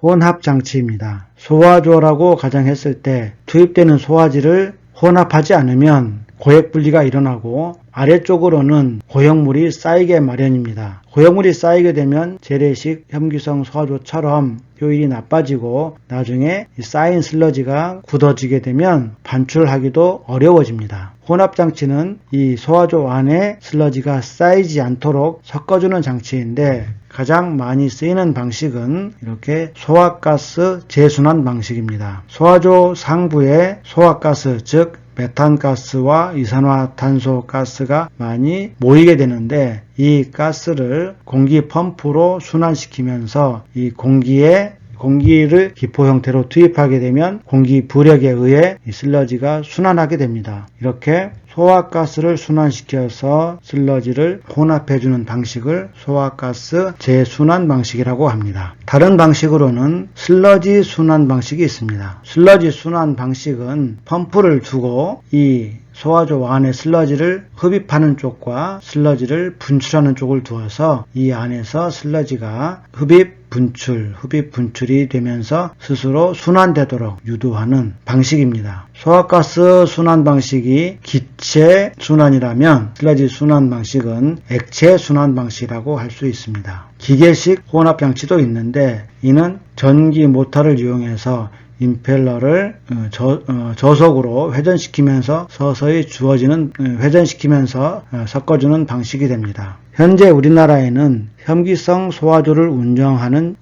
혼합장치입니다. 소화조라고 가정했을 때 투입되는 소화지를 혼합하지 않으면 고액분리가 일어나고 아래쪽으로는 고형물이 쌓이게 마련입니다. 고형물이 쌓이게 되면 재래식 혐기성 소화조처럼 효율이 나빠지고 나중에 쌓인 슬러지가 굳어지게 되면 반출하기도 어려워집니다. 혼합장치는 이 소화조 안에 슬러지가 쌓이지 않도록 섞어주는 장치인데 가장 많이 쓰이는 방식은 이렇게 소화가스 재순환 방식입니다. 소화조 상부에 소화가스 즉 메탄가스와 이산화탄소가스가 많이 모이게 되는데 이 가스를 공기 펌프로 순환시키면서 이 공기를 기포 형태로 투입하게 되면 공기 부력에 의해 이 슬러지가 순환하게 됩니다. 이렇게 소화가스를 순환시켜서 슬러지를 혼합해주는 방식을 소화가스 재순환 방식이라고 합니다. 다른 방식으로는 슬러지 순환 방식이 있습니다. 슬러지 순환 방식은 펌프를 두고 이 소화조 안에 슬러지를 흡입하는 쪽과 슬러지를 분출하는 쪽을 두어서 이 안에서 슬러지가 흡입 분출이 되면서 스스로 순환되도록 유도하는 방식입니다. 소화가스 순환 방식이 기체 순환이라면 슬러지 순환 방식은 액체 순환 방식이라고 할 수 있습니다. 기계식 혼합장치도 있는데 이는 전기 모터를 이용해서 임펠러를 저속으로 회전시키면서 서서히 회전시키면서 섞어주는 방식이 됩니다. 현재 우리나라에는 혐기성 소화조를 운영하는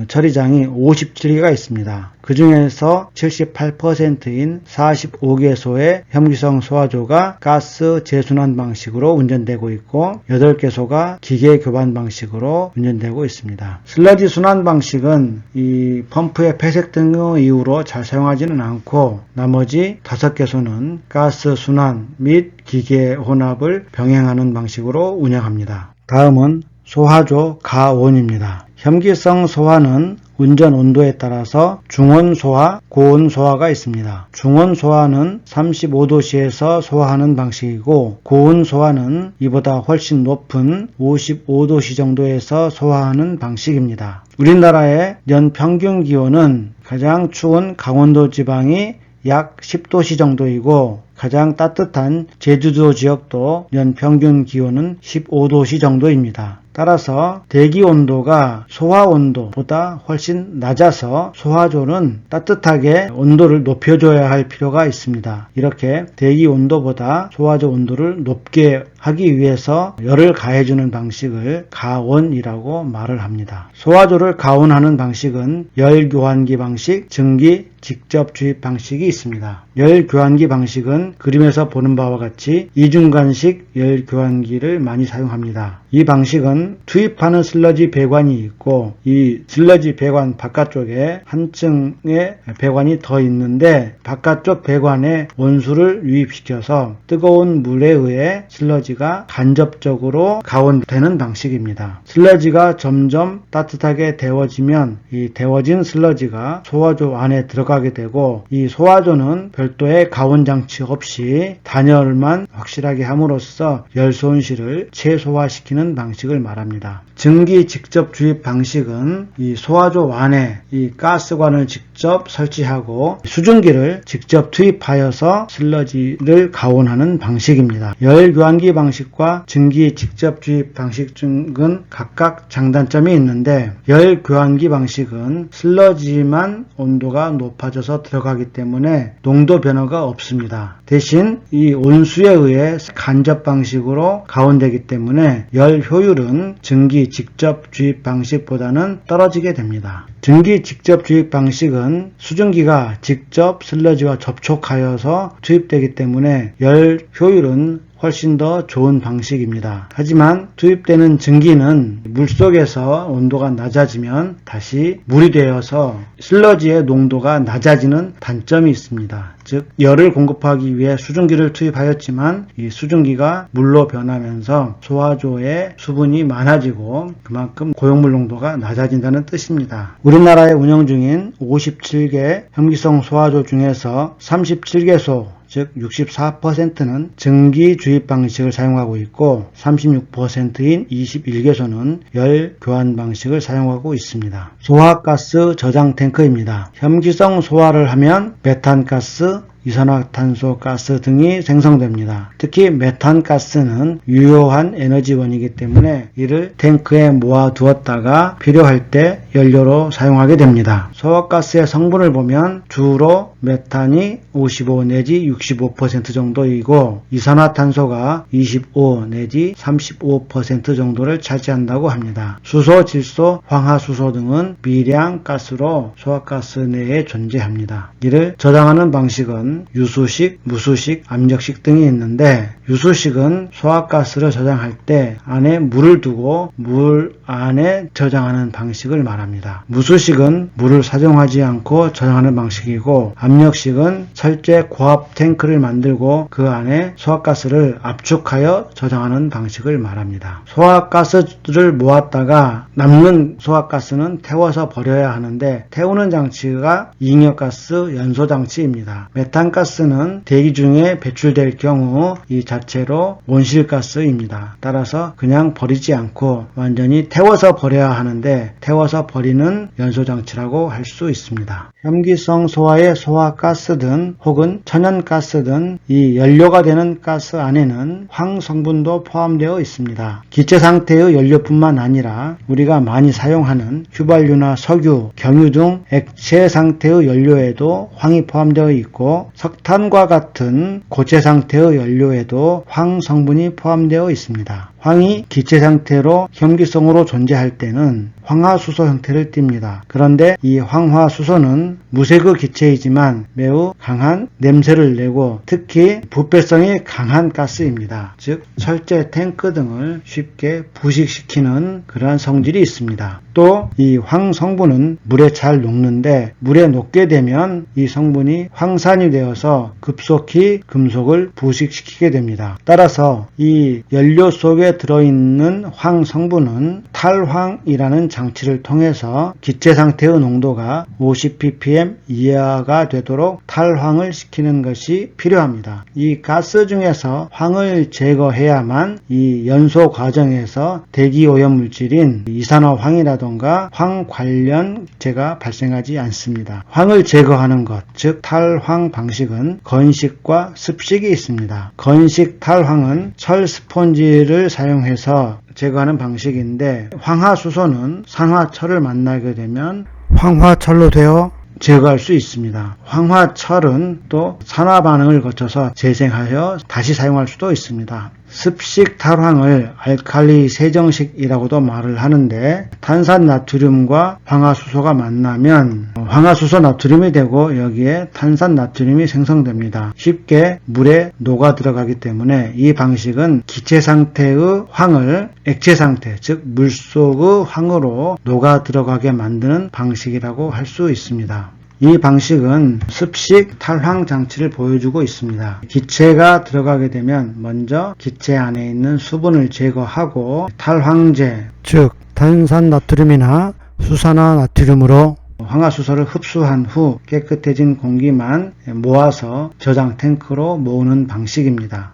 처리장이 57개가 있습니다. 그 중에서 78%인 45개소의 혐기성 소화조가 가스 재순환 방식으로 운전되고 있고 8개소가 기계 교반 방식으로 운전되고 있습니다. 슬러지 순환 방식은 이 펌프의 폐색 등의 이유로 잘 사용하지는 않고 나머지 5개소는 가스 순환 및 기계 혼합을 병행하는 방식으로 운영합니다. 다음은 소화조 가온입니다. 혐기성 소화는 운전 온도에 따라서 중온소화, 고온소화가 있습니다. 중온소화는 35도씨에서 소화하는 방식이고 고온소화는 이보다 훨씬 높은 55도씨 정도에서 소화하는 방식입니다. 우리나라의 연평균 기온은 가장 추운 강원도 지방이 약 10도씨 정도이고 가장 따뜻한 제주도 지역도 연평균 기온은 15도씨 정도입니다. 따라서 대기 온도가 소화 온도보다 훨씬 낮아서 소화조는 따뜻하게 온도를 높여줘야 할 필요가 있습니다. 이렇게 대기 온도보다 소화조 온도를 높게 하기 위해서 열을 가해주는 방식을 가온이라고 말을 합니다. 소화조를 가온하는 방식은 열교환기 방식, 증기 직접 주입 방식이 있습니다. 열교환기 방식은 그림에서 보는 바와 같이 이중관식 열교환기를 많이 사용합니다. 이 방식은 투입하는 슬러지 배관이 있고 이 슬러지 배관 바깥쪽에 한 층의 배관이 더 있는데 바깥쪽 배관에 온수를 유입시켜서 뜨거운 물에 의해 슬러지가 간접적으로 가온되는 방식입니다. 슬러지가 점점 따뜻하게 데워지면 이 데워진 슬러지가 소화조 안에 들어가게 되고 이 소화조는 별도의 가온 장치 없이 단열만 확실하게 함으로써 열 손실을 최소화시키는 방식을 말합니다. 증기 직접 주입 방식은 이 소화조 안에 이 가스관을 직접 설치하고 수증기를 직접 투입하여서 슬러지를 가온하는 방식입니다. 열교환기 방식과 증기 직접 주입 방식은 각각 장단점이 있는데 열교환기 방식은 슬러지만 온도가 높아져서 들어가기 때문에 농도 변화가 없습니다. 대신 이 온수에 의해 간접 방식으로 가온되기 때문에 열 효율은 증기 직접 주입 방식보다는 떨어지게 됩니다. 증기 직접 주입 방식은 수증기가 직접 슬러지와 접촉하여서 투입되기 때문에 열 효율은 훨씬 더 좋은 방식입니다. 하지만 투입되는 증기는 물속에서 온도가 낮아지면 다시 물이 되어서 슬러지의 농도가 낮아지는 단점이 있습니다. 즉 열을 공급하기 위해 수증기를 투입하였지만 이 수증기가 물로 변하면서 소화조에 수분이 많아지고 그만큼 고용물 농도가 낮아진다는 뜻입니다. 우리나라에 운영 중인 57개 혐기성 소화조 중에서 37개소 즉 64%는 증기 주입 방식을 사용하고 있고 36%인 21개소는 열 교환 방식을 사용하고 있습니다. 소화가스 저장 탱크입니다. 혐기성 소화를 하면 메탄가스, 이산화탄소 가스 등이 생성됩니다. 특히 메탄가스는 유효한 에너지원이기 때문에 이를 탱크에 모아두었다가 필요할 때 연료로 사용하게 됩니다. 소화가스의 성분을 보면 주로 메탄이 55 내지 65% 정도이고 이산화탄소가 25 내지 35% 정도를 차지한다고 합니다. 수소, 질소, 황화수소 등은 미량 가스로 소화가스 내에 존재합니다. 이를 저장하는 방식은 유수식, 무수식, 압력식 등이 있는데 유수식은 소화가스를 저장할 때 안에 물을 두고 물 안에 저장하는 방식을 말합니다. 무수식은 물을 사용하지 않고 저장하는 방식이고 압력식은 철제 고압 탱크를 만들고 그 안에 소화가스를 압축하여 저장하는 방식을 말합니다. 소화가스를 모았다가 남는 소화가스는 태워서 버려야 하는데 태우는 장치가 잉여가스 연소장치입니다. 메탄가스는 대기 중에 배출될 경우 이 자체로 온실가스입니다. 따라서 그냥 버리지 않고 완전히 태워서 버려야 하는데 태워서 버리는 연소장치라고 할 수 있습니다. 혐기성 소화의 소화가스든 혹은 천연가스든 이 연료가 되는 가스 안에는 황 성분도 포함되어 있습니다. 기체 상태의 연료뿐만 아니라 우리가 많이 사용하는 휘발유나 석유, 경유 등 액체 상태의 연료에도 황이 포함되어 있고 석탄과 같은 고체 상태의 연료에도 황 성분이 포함되어 있습니다. 황이 기체 상태로 혐기성으로 존재할 때는 황화수소 형태를 띱니다. 그런데 이 황화수소는 무색의 기체이지만 매우 강한 냄새를 내고 특히 부패성이 강한 가스입니다. 즉 철제 탱크 등을 쉽게 부식시키는 그러한 성질이 있습니다. 또 이 황 성분은 물에 잘 녹는데 물에 녹게 되면 이 성분이 황산이 되어서 급속히 금속을 부식시키게 됩니다. 따라서 이 연료 속에 들어있는 황 성분은 탈황이라는 장치를 통해서 기체 상태의 농도가 50ppm 이하가 되도록 탈황을 시키는 것이 필요합니다. 이 가스 중에서 황을 제거해야만 이 연소 과정에서 대기 오염 물질인 이산화황이라던가 황 관련재가 발생하지 않습니다. 황을 제거하는 것, 즉 탈황 방식은 건식과 습식이 있습니다. 건식 탈황은 철 스폰지를 사용해서 제거하는 방식인데 황화수소는 산화철을 만나게 되면 황화철로 되어 제거할 수 있습니다. 황화철은 또 산화 반응을 거쳐서 재생하여 다시 사용할 수도 있습니다. 습식 탈황을 알칼리 세정식이라고도 말을 하는데 탄산 나트륨과 황화수소가 만나면 황화수소 나트륨이 되고 여기에 탄산 나트륨이 생성됩니다. 쉽게 물에 녹아 들어가기 때문에 이 방식은 기체 상태의 황을 액체 상태, 즉 물속의 황으로 녹아 들어가게 만드는 방식이라고 할 수 있습니다. 이 방식은 습식 탈황 장치를 보여주고 있습니다. 기체가 들어가게 되면 먼저 기체 안에 있는 수분을 제거하고 탈황제, 즉 탄산나트륨이나 수산화나트륨으로 황화수소를 흡수한 후 깨끗해진 공기만 모아서 저장 탱크로 모으는 방식입니다.